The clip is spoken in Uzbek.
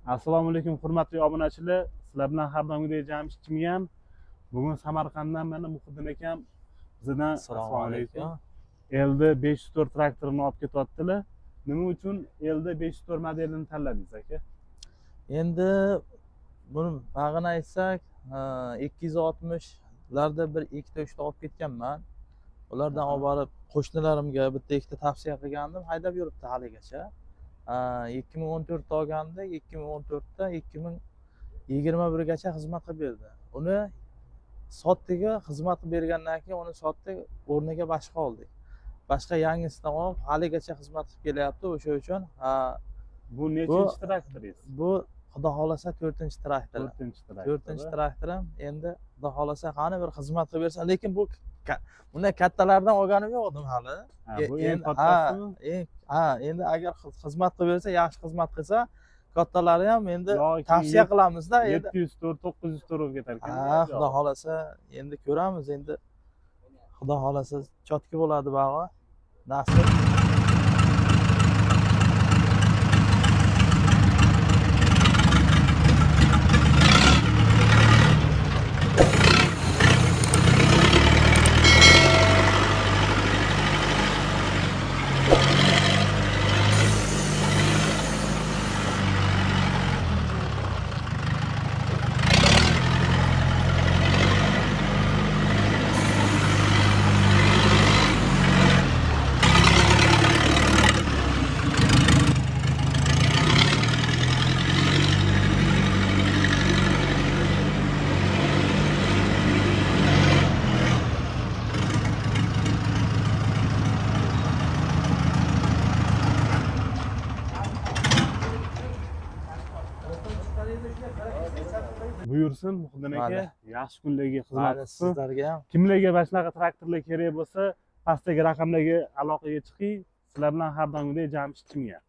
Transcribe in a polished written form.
Assalomu alaykum hurmatli obunachilar. Sizlar bilan har doimgidek Jamshidchimiyam. Bugun Samarqanddan mana Muhiddin akam bizdan Assalomu alaykum. LD 504 traktorini olib ketyaptilar. Nima uchun LD 504 modelini tanladingiz aka? Endi buni bag'ini aytsak, 260larda bir ikkita uchta olib ketganman. Ulardan olib borib qo'shnilarimga bitta ikkita tavsiya qilgandim, haydab yuribdi haligacha. 2014da olgandik, 2014da 2021gacha xizmat qilib berdi. Uni sotdiga, xizmat qilib bergandan keyin uni sotdik, o'rniga boshqa oldik. Boshqa yangisidan olib haligacha xizmat qilib kelyapti. O'sha uchun Bu nechinchi traktoringiz? bu xudo xolasa 4-traktor. 4-traktorim. Endi xudo xolasa qani bir xizmat qilib bersa, lekin bu bunday kattalardan olganim yo'q edim hali. Bu eng kattasimi? Endi agar xizmat qilib bersa, yaxshi xizmat qilsa, kattalari ham endi tavsiya qilamizda. 704, 904 bo'lib ketar ekan. Xudo xolasa endi ko'ramiz. Endi xudo xolasa chotki bo'ladi bag'i. Nasib. Buyursin Muhiddin aka, yaxshi kunlarga xizmat qilsin. Sizlarga ham. Kimlarga mana shunaqa traktorlar kerak bo'lsa, pastdagi raqamlarga aloqaga chiqing. Sizlar bilan har doimgidek Jamshidchimiyam.